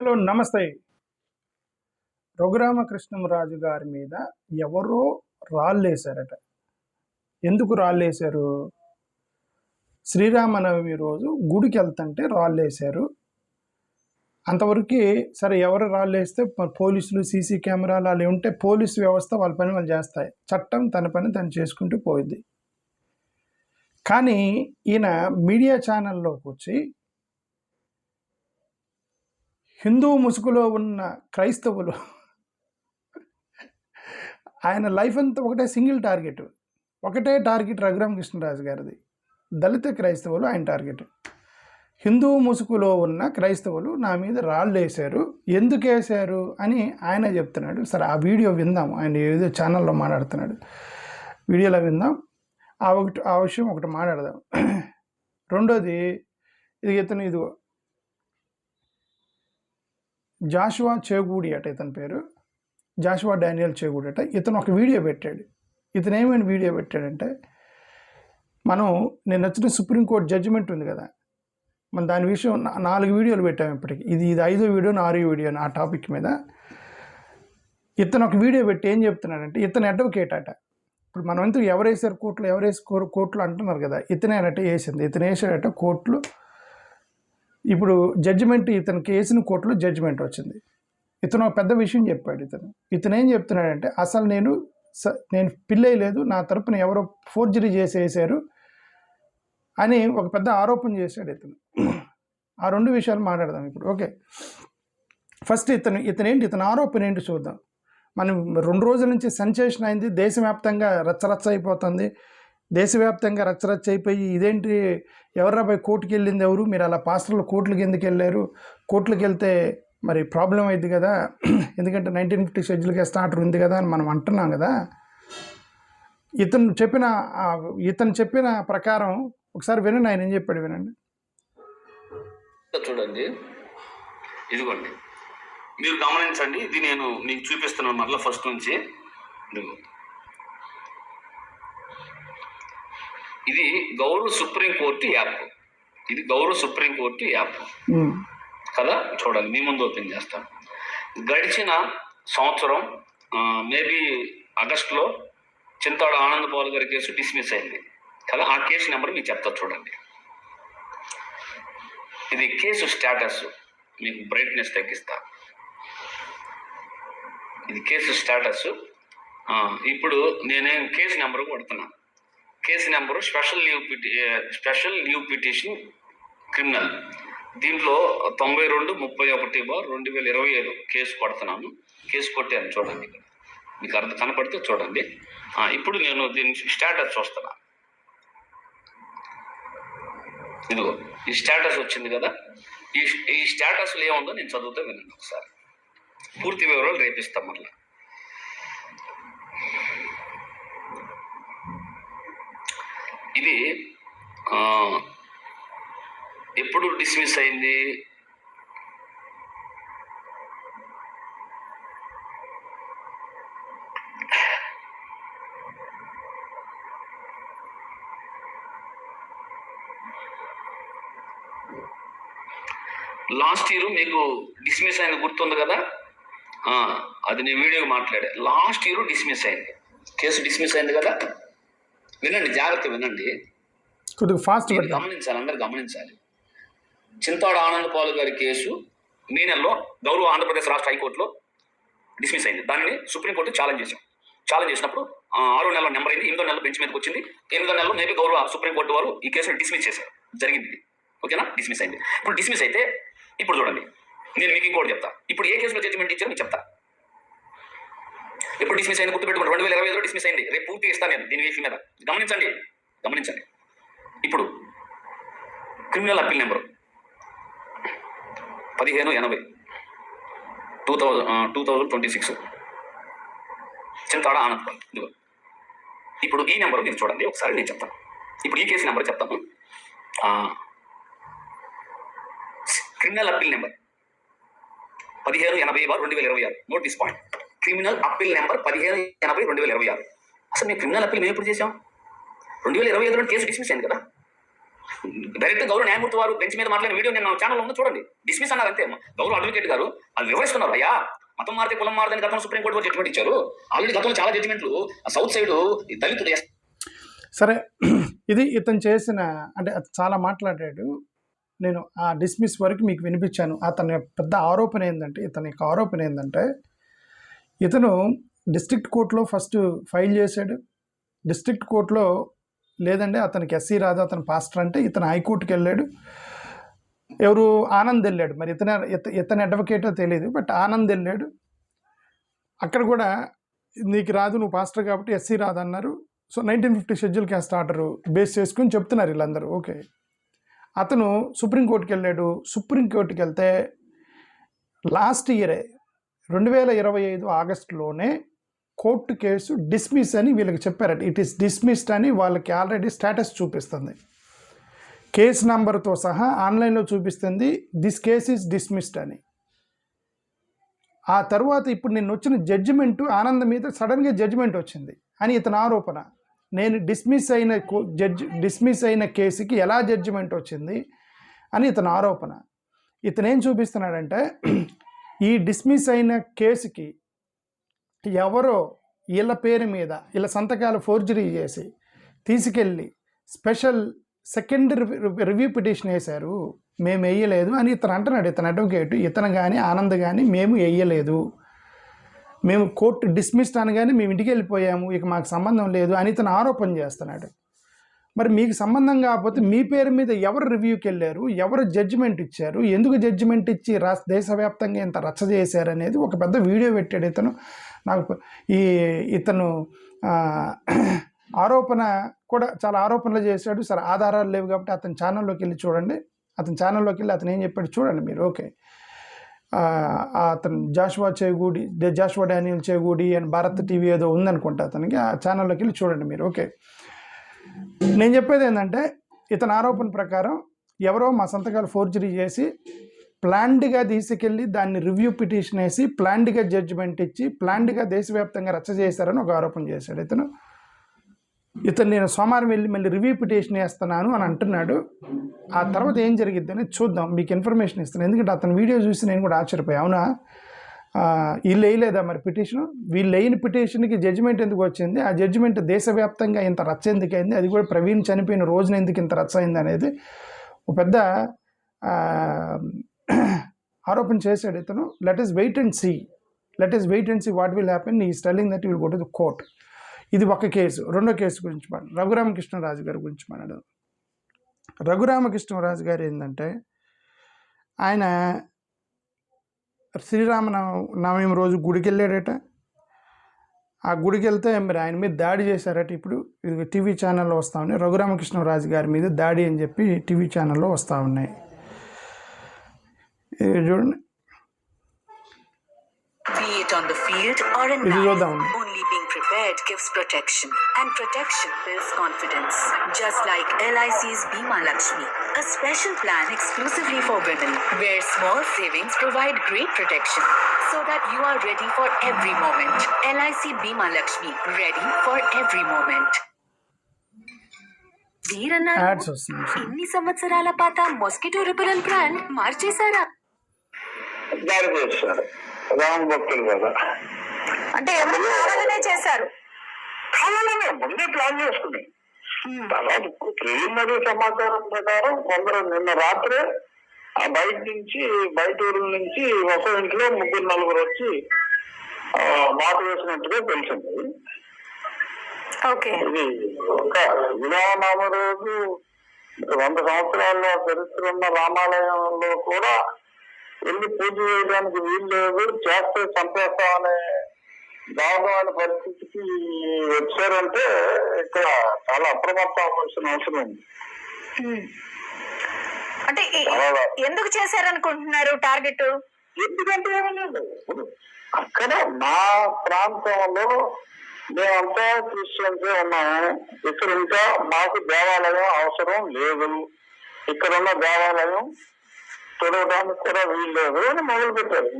Hello నమస్తే. రఘురామకృష్ణంరాజు గారి మీద ఎవరో రాళ్ళేశారట. ఎందుకు రాళ్ళేశారు? శ్రీరామనవమి రోజు గుడికెళ్తుంటే రాళ్ళేశారు. అంతవరకే సరే, ఎవరు రాళ్ళేస్తే పోలీసులు సీసీ కెమెరాలు అలా ఉంటే పోలీసు వ్యవస్థ వాళ్ళ పని వాళ్ళు చేస్తాయి. చట్టం తన పని తను చేసుకుంటూ పోయింది. కానీ ఈయన మీడియా ఛానల్లోకి వచ్చి హిందూ ముసుగులో ఉన్న క్రైస్తవులు, ఆయన లైఫ్ అంతా ఒకటే సింగిల్ టార్గెట్, రఘురామకృష్ణరాజు గారిది. దళిత క్రైస్తవులు ఆయన టార్గెట్. హిందూ ముసుగులో ఉన్న క్రైస్తవులు నా మీద రాళ్ళు వేశారు, ఎందుకు వేశారు అని ఆయన చెప్తున్నాడు. సరే, ఆ వీడియో విందాం. ఆయన ఏదో ఛానల్లో మాట్లాడుతున్నాడు, వీడియోలో విందాం. ఆ విషయం ఒకటి మాట్లాడదాం. రెండోది, ఇదిగో జాషువా చేగూడి అట ఇతని పేరు, జాషువా డానియల్ చేగూడి అట. ఇతను ఒక వీడియో పెట్టాడు. ఇతను ఏమైనా వీడియో పెట్టాడంటే, మనం నేను వచ్చిన సుప్రీంకోర్టు జడ్జిమెంట్ ఉంది కదా, మనం దాని విషయం 4 వీడియోలు పెట్టాము ఇప్పటికి. ఇది 5వ వీడియో 4వ వీడియో ఆ టాపిక్ మీద. ఇతను ఒక వీడియో పెట్టి ఏం చెప్తున్నాడంటే, ఇతను అడ్వకేట్ అట. ఇప్పుడు మనం ఎందుకు ఎవరేసారు కోర్టులో అంటున్నారు కదా, ఇతనేనట వేసింది. ఇతను వేసాడట కోర్టులో. ఇప్పుడు జడ్జిమెంట్, ఇతనికి వేసిన కోర్టులో జడ్జిమెంట్ వచ్చింది. ఇతను ఒక పెద్ద విషయం చెప్పాడు. ఇతను ఏం చెప్తున్నాడంటే, అసలు నేను పిల్లేయలేదు, నా తరపున ఎవరో ఫోర్జరీ చేసేసారు అని ఒక పెద్ద ఆరోపణ చేశాడు ఇతను. ఆ 2 విషయాలు మాట్లాడదాం ఇప్పుడు. ఓకే, ఫస్ట్ ఇతని ఆరోపణ ఏంటి చూద్దాం. మనం 2 రోజుల నుంచి సెన్సేషన్ అయింది, దేశవ్యాప్తంగా రచ్చరచ్చ అయిపోతుంది. దేశవ్యాప్తంగా రచ్చరచ్చ అయిపోయి, ఇదేంటి ఎవరాబాయ్ కోర్టుకి వెళ్ళింది ఎవరు, మీరు అలా పాస్టర్లు కోర్టులకు ఎందుకు వెళ్ళారు, కోర్టులకు వెళ్తే మరి ప్రాబ్లం అయింది కదా, ఎందుకంటే 1950 షెడ్యూల్ కేసు ఆర్డర్ ఉంది కదా అని మనం అంటున్నాం కదా. ఇతను చెప్పిన ప్రకారం ఒకసారి వినండి, ఆయన ఏం చెప్పాడు వినండి. చూడండి, ఇదిగోండి, మీరు గమనించండి. ఇది నేను మీకు చూపిస్తున్నాను మరలా ఫస్ట్ నుంచి. ఇది గౌరవ సుప్రీంకోర్టు యాప్ కదా. చూడండి, మీ ముందు ఓపెన్ చేస్తాను. గడిచిన సంవత్సరం మేబీ ఆగస్టులో చింతాడ ఆనంద్ పాల్ గారి కేసు డిస్మిస్ అయింది కదా. ఆ కేసు నెంబర్ మీకు చెప్తా చూడండి. ఇది కేసు స్టేటస్, మీకు బ్రైట్నెస్ తగ్గిస్తా. ఇది కేసు స్టేటస్. ఇప్పుడు నేనేం కేసు నెంబర్ కొడుతున్నా. Case number special leave petition criminal. దీంట్లో 92/31/2025 కేసు కొడుతున్నాను. కేసు కొట్టాను చూడండి, మీకు అర్థం కనపడితే చూడండి. ఇప్పుడు నేను దీని స్టేటస్ చూస్తున్నా. ఇదిగో ఈ స్టేటస్ వచ్చింది కదా. ఈ స్టేటస్లో ఏముందో నేను చదువుతా వినండి ఒకసారి. పూర్తి వివరాలు రేపిస్తాం మళ్ళీ. ఇది ఎప్పుడు డిస్మిస్ అయింది? లాస్ట్ ఇయర్ మీకు డిస్మిస్ అయింది గుర్తుంది కదా. అది నేను వీడియోకి మాట్లాడే. లాస్ట్ ఇయర్ డిస్మిస్ అయింది, కేసు డిస్మిస్ అయింది కదా. వినండి, జాగ్రత్త వినండి, కొద్దిగా ఫాస్ట్ గమనించాలి, అందరు గమనించాలి. చింతాడ ఆనంద్ పాల్ గారి కేసు మే నెలలో గౌరవ ఆంధ్రప్రదేశ్ రాష్ట్ర హైకోర్టులో డిస్మిస్ అయింది. దానిని సుప్రీంకోర్టు ఛాలెంజ్ చేసినప్పుడు 6వ నెలలో నెంబర్ అయింది, 8వ నెలలో బెంచ్ మీదకి వచ్చింది. 8వ నెలలో మేబీ గౌరవ సుప్రీంకోర్టు వారు ఈ కేసును డిస్మిస్ చేశారు, జరిగింది. ఓకేనా, డిస్మిస్ అయింది. ఇప్పుడు డిస్మిస్ అయితే ఇప్పుడు చూడండి, నేను మీకు ఇంకోటి చెప్తా. ఇప్పుడు ఏ కేసులో జడ్జిమెంట్ ఇచ్చారో మీకు చెప్తా. ఎప్పుడు డిస్మిస్ అయింది గుర్తుపెట్టుకోండి, 2025లో డిస్మిస్ అయింది. రేపు పూర్తి ఇస్తాను నేను దీని విషయం మీద. గమనించండి. ఇప్పుడు criminal appeal number 1580/2026 Chintada Anand Paul. ఇదిగో ఇప్పుడు ఈ నెంబరు మీరు చూడండి ఒకసారి, నేను చెప్తాను. ఇప్పుడు ఈ కేసు నెంబర్ చెప్తాను. Criminal appeal number 1580/2026. Note this point. Criminal appeal number 1580/2026. అసలు మేము క్రిమినల్ అప్పీల్ మేము ఎప్పుడు చేసాం? 2025లో కేసు డిస్మిస్ అయింది కదా. డైరెక్ట్ గౌరవ న్యాయమూర్తి వారు బెంచ్ మీద మాట్లాడిన వీడియో నేను ఛానల్ ఉంది చూడండి. డిస్మిస్ అన్నారు అంతే. గౌరవ అడ్వకేట్ గారు అది వివరిస్తున్నారు. అయ్యా మతం మారితే కులం మారదని గతంలో సుప్రీంకోర్టు జడ్జిమెంట్ ఇచ్చారు. ఆల్రెడీ గతంలో చాలా జడ్జిమెంట్లు సౌత్ సైడ్ దళితులు. సరే, ఇది ఇతను చేసిన అంటే చాలా మాట్లాడాడు. నేను ఆ డిస్మిస్ వరకు మీకు వినిపించాను. అతని పెద్ద ఆరోపణ ఏంటంటే, ఇతని యొక్క ఆరోపణ ఏంటంటే, ఇతను డిస్ట్రిక్ట్ కోర్టులో ఫస్ట్ ఫైల్ చేశాడు. డిస్ట్రిక్ట్ కోర్టులో లేదంటే అతనికి ఎస్సీ రాదు, అతను పాస్టర్ అంటే ఇతను హైకోర్టుకి వెళ్ళాడు. ఎవరు ఆనంద్ వెళ్ళాడు, మరి ఇతని అడ్వకేటో తెలియదు, బట్ ఆనంద్ వెళ్ళాడు. అక్కడ కూడా నీకు రాదు, నువ్వు పాస్టర్ కాబట్టి ఎస్సీ రాదు అన్నారు. So 1950 schedule caste order base చేసుకుని చెప్తున్నారు వీళ్ళందరూ. ఓకే, అతను సుప్రీంకోర్టుకి వెళ్ళాడు. సుప్రీంకోర్టుకి వెళ్తే లాస్ట్ ఇయరే 2025 ఆగస్టులోనే కోర్టు కేసు డిస్మిస్ అని వీళ్ళకి చెప్పారట. ఇట్ ఈస్ డిస్మిస్డ్ అని వాళ్ళకి ఆల్రెడీ స్టేటస్ చూపిస్తుంది, కేసు నంబర్తో సహా ఆన్లైన్లో చూపిస్తుంది. దిస్ కేస్ ఈజ్ డిస్మిస్డ్ అని. ఆ తర్వాత ఇప్పుడు నిన్న వచ్చిన జడ్జిమెంటు ఆనంద్ మీద సడన్గా జడ్జిమెంట్ వచ్చింది అని ఇతని ఆరోపణ. నేను డిస్మిస్ అయిన కేసుకి ఎలా జడ్జిమెంట్ వచ్చింది అని ఇతని ఆరోపణ. ఇతను ఏం చూపిస్తున్నాడంటే, ఈ డిస్మిస్ అయిన కేసుకి ఎవరో వీళ్ళ పేరు మీద వీళ్ళ సంతకాలు ఫోర్జరీ చేసి తీసుకెళ్ళి స్పెషల్ సెకండ్ రివ్యూ పిటిషన్ వేశారు, మేము వేయలేదు అని ఇతను అంటున్నాడు. ఇతను అడ్వకేట్, ఇతను కానీ ఆనంద్ కానీ మేము వేయలేదు, మేము కోర్టు డిస్మిస్డ్ అనగానే మేము ఇంటికి వెళ్ళిపోయాము, ఇక మాకు సంబంధం లేదు అని ఇతను ఆరోపణ చేస్తున్నాడు. మరి మీకు సంబంధం కాకపోతే మీ పేరు మీద ఎవరు రివ్యూకి వెళ్ళారు, ఎవరు జడ్జిమెంట్ ఇచ్చారు, ఎందుకు జడ్జిమెంట్ ఇచ్చి దేశవ్యాప్తంగా ఇంత రచ్చ చేశారు అనేది ఒక పెద్ద వీడియో పెట్టాడు ఇతను. నాకు ఇతను ఆరోపణ కూడా చాలా ఆరోపణలు చేశాడు. సరే, ఆధారాలు లేవు కాబట్టి అతని ఛానల్లోకి వెళ్ళి చూడండి. అతని ఛానల్లోకి వెళ్ళి అతను ఏం చెప్పాడు చూడండి మీరు. ఓకే, అతను Joshua Daniel Chegudi and Bharat TV ఏదో ఉందనుకుంటా అతనికి. ఆ ఛానల్లోకి వెళ్ళి చూడండి మీరు. ఓకే, నేను చెప్పేది ఏంటంటే, ఇతని ఆరోపణ ప్రకారం ఎవరో మా సంతకాలు ఫోర్జరీ చేసి ప్లాన్డ్గా తీసుకెళ్ళి దాన్ని రివ్యూ పిటిషన్ వేసి ప్లాన్డ్గా జడ్జిమెంట్ ఇచ్చి ప్లాన్డ్గా దేశవ్యాప్తంగా రచ్చ చేశారని ఒక ఆరోపణ చేశాడు ఇతను. నేను సోమవారం వెళ్ళి మళ్ళీ రివ్యూ పిటిషన్ వేస్తున్నాను అని అంటున్నాడు. ఆ తర్వాత ఏం జరిగిద్దని చూద్దాం, మీకు ఇన్ఫర్మేషన్ ఇస్తాను. ఎందుకంటే అతని వీడియో చూసి నేను కూడా ఆశ్చర్యపోయా. అవునా, వీళ్ళు వేయలేదా మరి పిటిషను? వీళ్ళు వేయని పిటిషన్కి జడ్జిమెంట్ ఎందుకు వచ్చింది? ఆ జడ్జిమెంట్ దేశవ్యాప్తంగా ఇంత రచ్చ ఎందుకు అయింది? అది కూడా ప్రవీణ్ చనిపోయిన రోజున ఎందుకు ఇంత రచ్చ అయింది అనేది ఒక పెద్ద ఆరోపణ చేశాడు ఇతను. Let us wait and see what will happen. Is telling that you will go to the court. ఇది ఒక కేసు. రెండో కేసు గురించి రఘురామకృష్ణరాజు గారి గురించి మాట్లాడదాం. రఘురామకృష్ణరాజు గారు ఏంటంటే, ఆయన శ్రీరామనవమి రోజు గుడికి వెళ్ళాడట. ఆ గుడికి వెళ్తే మరి ఆయన మీద దాడి చేశారట. ఇప్పుడు ఇది టీవీ ఛానల్లో వస్తూ ఉన్నాయి, రఘురామకృష్ణరాజు గారి మీద దాడి అని చెప్పి టీవీ ఛానల్లో వస్తూ ఉన్నాయి. ఇది చూడండి. Be it on the field or in life, only being prepared gives protection, and protection builds confidence. Just like LIC's Bima Lakshmi, a special plan exclusively for women, where small savings provide great protection, so that you are ready for every moment. LIC Bima Lakshmi, ready for every moment. వీరన్నారు ఇన్ని సంవత్సరాల పాత mosquito repellent brand మార్చేశారా? దారి చేస్తారు రామ భక్తులు కదా, అంటే ఎవరు కావాలనే చేశారు, కావాలనే ముందే ప్లాన్ చేసుకుని. తర్వాత ప్రిలిమినరీ సమాచారం ప్రకారం కొందరు నిన్న రాత్రే ఆ బయట ఊర్ల నుంచి ఒక ఇంట్లో 3-4 వచ్చి మాట వేసినట్టుగా తెలిసింది. ఇది ఒక విరామనామ రోజు 100 సంవత్సరాల్లో చరిత్ర ఉన్న రామాలయంలో కూడా వెళ్ళి పూజ చేయడానికి వీలు లేదు, చేస్తే చంపేస్తామనే దారుణమైన పరిస్థితికి వచ్చారంటే ఇక్కడ చాలా అప్రమత్తం అవ్వాల్సిన అవసరం ఉంది. అంటే ఎందుకు చేశారనుకుంటున్నారు టార్గెట్? ఎందుకంటే ఏమలేదు, అక్కడ మా ప్రాంతంలో మేమంతా క్రిస్టియన్సే ఉన్నాము, ఇక్కడ ఇంకా మాకు దేవాలయం అవసరం లేదు, ఇక్కడ ఉన్న దేవాలయం చూడటానికి కూడా వీలు లేదు అని మొదలు పెట్టారు.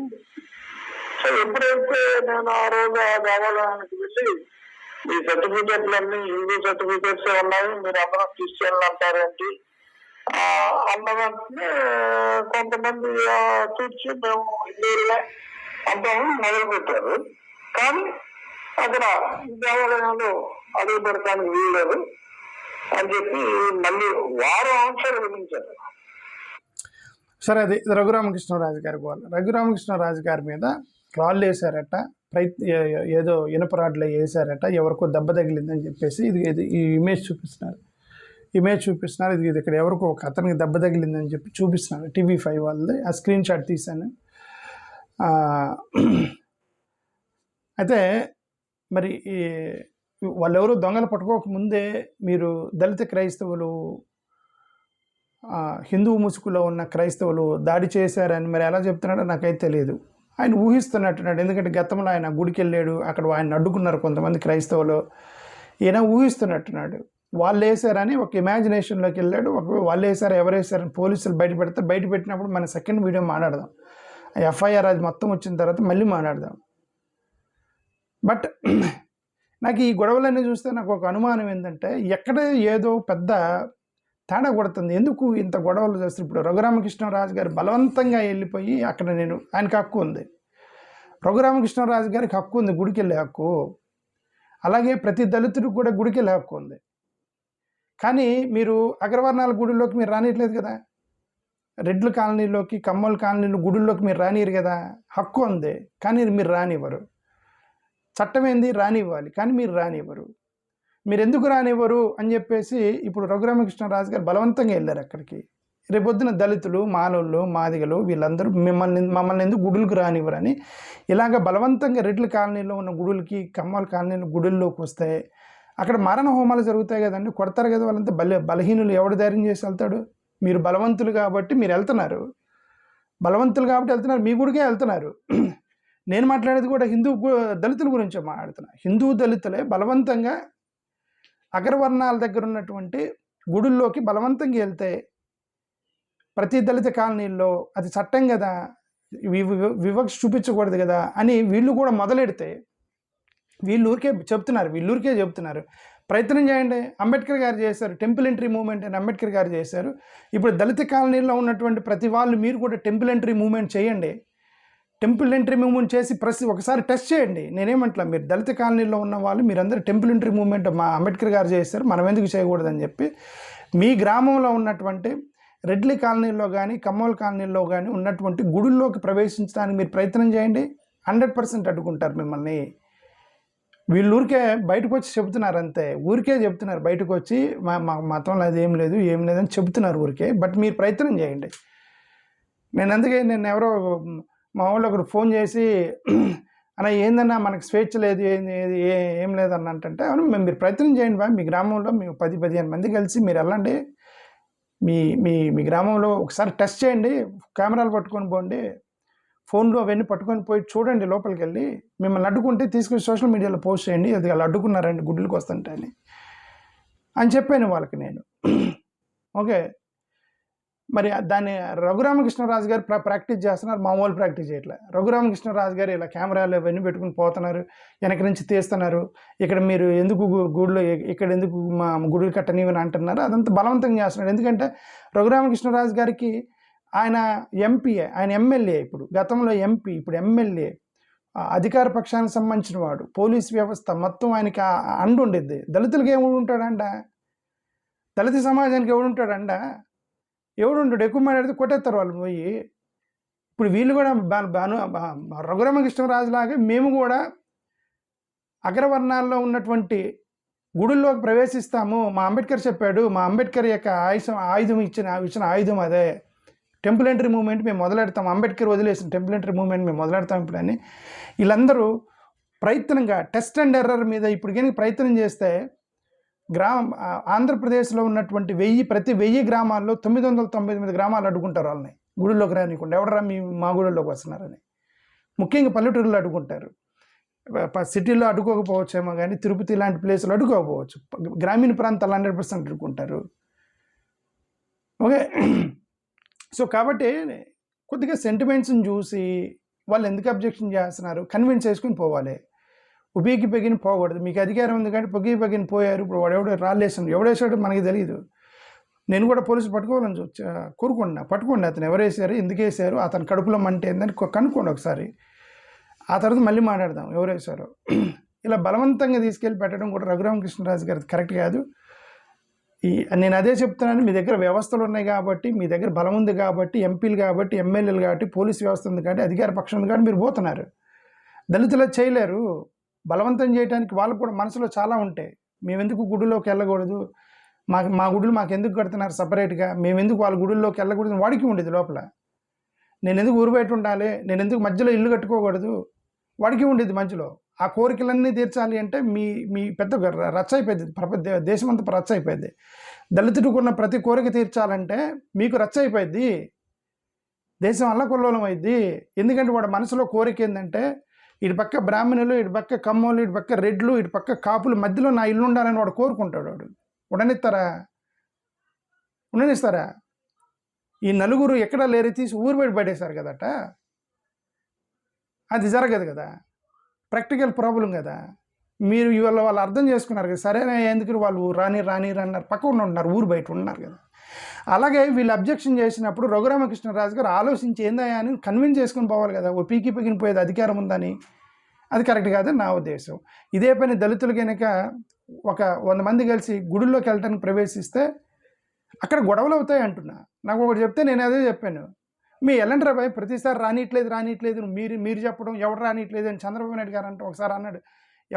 సో ఎప్పుడైతే నేను ఆ రోజు ఆ దేవాలయానికి వెళ్ళి ఈ సర్టిఫికెట్లన్నీ హిందూ సర్టిఫికెట్స్ ఉన్నాయి, మీరు అందరూ క్రిస్టియన్లు అంటారేంటి, అన్న వెంటనే కొంతమంది చూసి మేము హిందువులే అంటాము మొదలు పెట్టారు. కానీ అక్కడ దేవాలయంలో అడుగు పెడతానికి వీల్లేదు అని చెప్పి మళ్ళీ వారు ఆన్సర్ విధించారు. సరే, అది రఘురామకృష్ణరాజు గారి గోల. రఘురామకృష్ణరాజు గారి మీద రాళ్ళు వేసారట, ఏదో ఇనప రాడ్లు వేసారట, ఎవరికో దెబ్బ తగిలిందని చెప్పేసి ఇది ఈ ఇమేజ్ చూపిస్తున్నారు. ఇది ఇక్కడ ఎవరికో ఒక అతనికి దెబ్బ తగిలిందని చెప్పి చూపిస్తున్నారు. TV5 వాళ్ళది ఆ స్క్రీన్ షాట్ తీశాను. అయితే మరి వాళ్ళెవరూ దొంగలు పట్టుకోకముందే మీరు దళిత క్రైస్తవులు, హిందూ ముసుగులో ఉన్న క్రైస్తవులు దాడి చేశారని మరి ఎలా చెప్తున్నాడో నాకైతే తెలియదు. ఆయన ఊహిస్తున్నట్టున్నాడు. ఎందుకంటే గతంలో ఆయన గుడికి వెళ్ళాడు, అక్కడ ఆయన అడ్డుకున్నారు కొంతమంది క్రైస్తవులు. ఈయన ఊహిస్తున్నట్టున్నాడు. వాళ్ళు వేసారని ఒక ఇమాజినేషన్లోకి వెళ్ళాడు. వాళ్ళు వేసారు, ఎవరు వేసారని పోలీసులు బయట పెట్టినప్పుడు మన సెకండ్ వీడియో మాట్లాడదాం. FIR అది మొత్తం వచ్చిన తర్వాత మళ్ళీ మాట్లాడదాం. బట్ నాకు ఈ గొడవలన్నీ చూస్తే నాకు ఒక అనుమానం ఏంటంటే, ఎక్కడ ఏదో పెద్ద తేడా కొడుతుంది. ఎందుకు ఇంత గొడవలు చేస్తారు? ఇప్పుడు రఘురామకృష్ణరాజు గారు బలవంతంగా వెళ్ళిపోయి అక్కడ ఆయనకు హక్కు ఉంది. రఘురామకృష్ణరాజు గారికి హక్కు ఉంది, గుడికి వెళ్ళే హక్కు. అలాగే ప్రతి దళితుడికి కూడా గుడికి వెళ్ళే హక్కు ఉంది. కానీ మీరు అగ్రవర్ణాల గుడిలోకి మీరు రానియట్లేదు కదా, రెడ్ల కాలనీలోకి, కమ్మల కాలనీలు గుడుల్లోకి మీరు రానియరు కదా. హక్కు ఉంది కానీ మీరు రానివ్వరు. చట్టం ఏంది? రానివ్వాలి, కానీ మీరు రానివ్వరు. మీరు ఎందుకు రానివ్వరు అని చెప్పేసి ఇప్పుడు రఘురామకృష్ణరాజు గారు బలవంతంగా వెళ్ళారు అక్కడికి. రేపొద్దున దళితులు, మాలోళ్ళు, మాదిగలు వీళ్ళందరూ మమ్మల్ని ఎందుకు గుడులకు రానివ్వరని ఇలాగ బలవంతంగా రెడ్ల కాలనీలో ఉన్న గుడులకి, కమ్మల కాలనీలో గుడుల్లోకి వస్తే అక్కడ మరణ హోమాలు జరుగుతాయి కదండి, కొడతారు కదా. వాళ్ళంతా బలహీనులు ఎవడు ధైర్యం చేసి వెళ్తాడు? మీరు బలవంతులు కాబట్టి మీరు వెళ్తున్నారు, మీ గుడికే వెళ్తున్నారు. నేను మాట్లాడేది కూడా దళితుల గురించి మాట్లాడుతున్నా. హిందూ దళితులే బలవంతంగా అగ్రవర్ణాల దగ్గర ఉన్నటువంటి గుడుల్లోకి బలవంతంగా వెళ్తే ప్రతి దళిత కాలనీల్లో అది చట్టం కదా, వివక్ష చూపించకూడదు కదా అని వీళ్ళు కూడా మొదలెడితే వీళ్ళు ఊరికే చెప్తున్నారు. ప్రయత్నం చేయండి. అంబేద్కర్ గారు చేశారు, టెంపుల్ ఎంట్రీ మూవ్మెంట్ అని అంబేద్కర్ గారు చేశారు. ఇప్పుడు దళిత కాలనీలో ఉన్నటువంటి ప్రతి వాళ్ళు మీరు కూడా టెంపుల్ ఎంట్రీ మూవ్మెంట్ చేయండి. టెంపుల్ ఎంట్రీ మూవ్మెంట్ చేసి ఒకసారి టెస్ట్ చేయండి. నేనేమంటా, మీరు దళిత కాలనీలో ఉన్న వాళ్ళు మీరందరూ టెంపుల్ ఎంట్రీ మూవ్మెంట్ మా అంబేద్కర్ గారు చేశారు, మనం ఎందుకు చేయకూడదని చెప్పి మీ గ్రామంలో ఉన్నటువంటి రెడ్లి కాలనీలో కానీ, కమ్మోల్ కాలనీలో కానీ ఉన్నటువంటి గుడుల్లోకి ప్రవేశించడానికి మీరు ప్రయత్నం చేయండి. 100% అడ్డుకుంటారు మిమ్మల్ని. వీళ్ళు ఊరికే బయటకు వచ్చి చెబుతున్నారు అంతే, బయటకు వచ్చి మా మతంలో అది ఏం లేదని చెబుతున్నారు ఊరికే. బట్ మీరు ప్రయత్నం చేయండి. నేను ఎవరో మా వాళ్ళు ఒకరు ఫోన్ చేసి, అన్న ఏందన్నా మనకు స్వేచ్ఛ లేదు, ఏం లేదన్న అంటే, అవును మీరు ప్రయత్నం చేయండి బా. మీ గ్రామంలో మేము 10-15 మంది కలిసి మీరు వెళ్ళండి. మీ గ్రామంలో ఒకసారి టెస్ట్ చేయండి, కెమెరాలు పట్టుకొని పోండి, ఫోన్లో అవన్నీ పట్టుకొని పోయి చూడండి, లోపలికి వెళ్ళి మిమ్మల్ని అడ్డుకుంటే తీసుకొని సోషల్ మీడియాలో పోస్ట్ చేయండి, అది వాళ్ళు అడ్డుకున్నారండి గుడ్లకు వస్తుంటే అని చెప్పాను వాళ్ళకి నేను. ఓకే, మరి దాన్ని రఘురామకృష్ణరాజు గారు ప్రాక్టీస్ చేస్తున్నారు, మామూలు ప్రాక్టీస్ చేయట్లేదు. రఘురామకృష్ణరాజు గారు ఇలా కెమెరాలు అవన్నీ పెట్టుకుని పోతున్నారు, వెనక నుంచి తీస్తున్నారు. ఇక్కడ మీరు ఎందుకు గుడిలో, ఇక్కడ ఎందుకు మా గుడులు కట్టనివని అంటున్నారు. అదంతా బలవంతంగా చేస్తున్నారు. ఎందుకంటే రఘురామకృష్ణరాజు గారికి ఆయన ఎమ్మెల్యే, ఇప్పుడు గతంలో ఎంపీ, ఇప్పుడు ఎమ్మెల్యే, అధికార పక్షానికి సంబంధించిన వాడు. పోలీస్ వ్యవస్థ మొత్తం ఆయనకి అండు ఉండిద్ది. దళితులకి ఎవడు ఉంటాడంట? దళిత సమాజానికి ఎవడుంటాడంట? ఎవడుంటాడు? ఎక్కువ మాట్లాడితే కొట్టేస్తారు వాళ్ళు పోయి. ఇప్పుడు వీళ్ళు కూడా రఘురామకృష్ణరాజులాగా మేము కూడా అగ్రవర్ణాల్లో ఉన్నటువంటి గుడుల్లోకి ప్రవేశిస్తాము. మా అంబేద్కర్ చెప్పాడు, మా అంబేద్కర్ యొక్క ఆయుధం ఇచ్చిన ఆయుధం అదే, టెంపుల్ ఎంట్రీ మూవ్మెంట్ మేము మొదలెడతాం, అంబేద్కర్ వదిలేసిన టెంపుల్ ఎంట్రీ మూవ్మెంట్ మేము మొదలెడతాం ఇప్పుడు అని వీళ్ళందరూ ప్రయత్నంగా టెస్ట్ అండ్ ఎర్రర్ మీద ఇప్పుడు కానీ ప్రయత్నం చేస్తే ఆంధ్రప్రదేశ్లో ఉన్నటువంటి ప్రతి 1000 గ్రామాల్లో 999 గ్రామాలు అడ్డుకుంటారు వాళ్ళని గుడిలోకి రానికుండా. ఎవడరా మా గుడిలోకి వస్తున్నారని. ముఖ్యంగా పల్లెటూరులో అడ్డుకుంటారు. సిటీలో అడ్డుకోకపోవచ్చేమో కానీ తిరుపతి లాంటి ప్లేసులు అడ్డుకోకపోవచ్చు. గ్రామీణ ప్రాంతాలు 100% అడ్డుకుంటారు. ఓకే, సో కాబట్టి కొద్దిగా సెంటిమెంట్స్ని చూసి వాళ్ళు ఎందుకు అబ్జెక్షన్ చేస్తున్నారు కన్విన్స్ చేసుకుని పోవాలి. ఉబీకి పెగిన పోకూడదు. మీకు అధికారం ఉంది కానీ పొగ్గి పెగిన పోయారు. ఇప్పుడు వాడు రాళ్ళేసాడు, ఎవడేసాడు మనకి తెలియదు. నేను కూడా పోలీసులు పట్టుకోవాలని పట్టుకోండి అతను ఎవరు వేసారు, ఎందుకు వేసారు, అతని కడుపులో మంట ఏందని కనుక్కోండి ఒకసారి. ఆ తర్వాత మళ్ళీ మాట్లాడదాం ఎవరు వేసారో. ఇలా బలవంతంగా తీసుకెళ్ళి పెట్టడం కూడా రఘురామకృష్ణరాజు గారి కరెక్ట్ కాదు. నేను అదే చెప్తున్నాను, మీ దగ్గర వ్యవస్థలు ఉన్నాయి కాబట్టి, మీ దగ్గర బలం ఉంది కాబట్టి, ఎంపీలు కాబట్టి, ఎమ్మెల్యేలు కాబట్టి, పోలీసు వ్యవస్థ ఉంది కాబట్టి, అధికార పక్షం ఉంది కాబట్టి మీరు పోతున్నారు. దళితులు చేయలేరు. బలవంతం చేయడానికి వాళ్ళకు కూడా మనసులో చాలా ఉంటాయి. మేమెందుకు గుడిలోకి వెళ్ళకూడదు, మా గుడులు మాకు ఎందుకు కడుతున్నారు సపరేట్గా, మేమెందుకు వాళ్ళ గుడుల్లోకి వెళ్ళకూడదు వాడికి ఉండేది లోపల. నేను ఎందుకు ఊరు బయట ఉండాలి, నేను ఎందుకు మధ్యలో ఇల్లు కట్టుకోకూడదు వాడికి ఉండేది మధ్యలో. ఆ కోరికలన్నీ తీర్చాలి అంటే మీ పెద్ద రచ్చ అయిపోయింది, దేశమంతా రచ్చ అయిపోయింది. దళితుడికి ఉన్న ప్రతి కోరిక తీర్చాలంటే మీకు రచ్చ అయిపోయింది, దేశం అల్లకొల్లోలం అయింది. ఎందుకంటే వాడు మనసులో కోరిక ఏంటంటే ఇటు పక్క బ్రాహ్మణులు, ఇటు పక్క కమ్మోళ్ళు, ఇటు పక్క రెడ్లు, ఇటు పక్క కాపులు, మధ్యలో నా ఇల్లు ఉండాలని వాడు కోరుకుంటాడు. వాడు ఉండనిస్తారా? ఈ నలుగురు ఎక్కడా లేరు, తీసి ఊరు బయట పడేశారు కదట. అది జరగదు కదా, ప్రాక్టికల్ ప్రాబ్లం కదా. మీరు ఇవాళ వాళ్ళు అర్థం చేసుకున్నారు కదా, సరేనా ఎందుకు వాళ్ళు రాని అన్నారు, పక్కన ఉన్నారు, ఊరు బయట ఉన్నారు కదా. అలాగే వీళ్ళు అబ్జెక్షన్ చేసినప్పుడు రఘురామకృష్ణరాజు గారు ఆలోచించి ఏందయ్యా అని కన్విన్స్ చేసుకుని పోవాలి కదా. ఓ పీకిన పోయేది అధికారం ఉందని, అది కరెక్ట్ కాదని నా ఉద్దేశం. ఇదే పని దళితులు కనుక ఒక 100 మంది కలిసి గుడిలోకి వెళ్ళటానికి ప్రవేశిస్తే అక్కడ గొడవలు అవుతాయి అంటున్నా. నాకు ఒకటి చెప్తే నేను అదే చెప్పాను, మీ ఎల్లండి రాబాయ్ ప్రతిసారి రానిట్లేదు మీరు చెప్పడం ఎవరు రానిట్లేదు అని చంద్రబాబు నాయుడు గారు అంటే ఒకసారి అన్నాడు.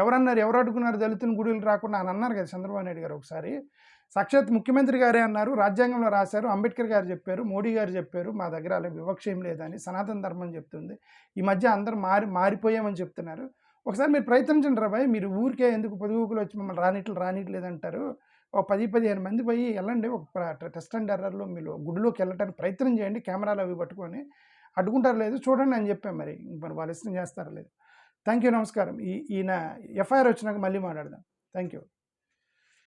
ఎవరు అడుగున్నారు దళితుని గుడిలు రాకుండా అని అన్నారు కదా చంద్రబాబు నాయుడు గారు ఒకసారి. సాక్షాత్ ముఖ్యమంత్రి గారే అన్నారు, రాజ్యాంగంలో రాశారు, అంబేద్కర్ గారు చెప్పారు, మోడీ గారు చెప్పారు, మా దగ్గర అలా వివక్ష ఏం లేదని సనాతన ధర్మం చెప్తుంది. ఈ మధ్య అందరూ మారిపోయామని చెప్తున్నారు. ఒకసారి మీరు ప్రయత్నించండి రాబాయ్, మీరు ఊరికే ఎందుకు పొదుగుకులు వచ్చి మమ్మల్ని రానిట్లేదు అంటారు. ఒక 10-15 మంది పోయి వెళ్ళండి, ఒక టెస్ట్ అండ్ ఎర్రర్లో మీరు గుడిలోకి వెళ్ళటానికి ప్రయత్నం చేయండి, కెమెరాలు అవి పట్టుకొని. అడ్డుకుంటారు లేదు చూడండి అని చెప్పాను. మరి వాళ్ళు ఇష్టం చేస్తారా లేదు. థ్యాంక్ యూ, నమస్కారం. ఈయన ఎఫ్ఐఆర్ వచ్చినాక మళ్ళీ మాట్లాడదాం. Thank you.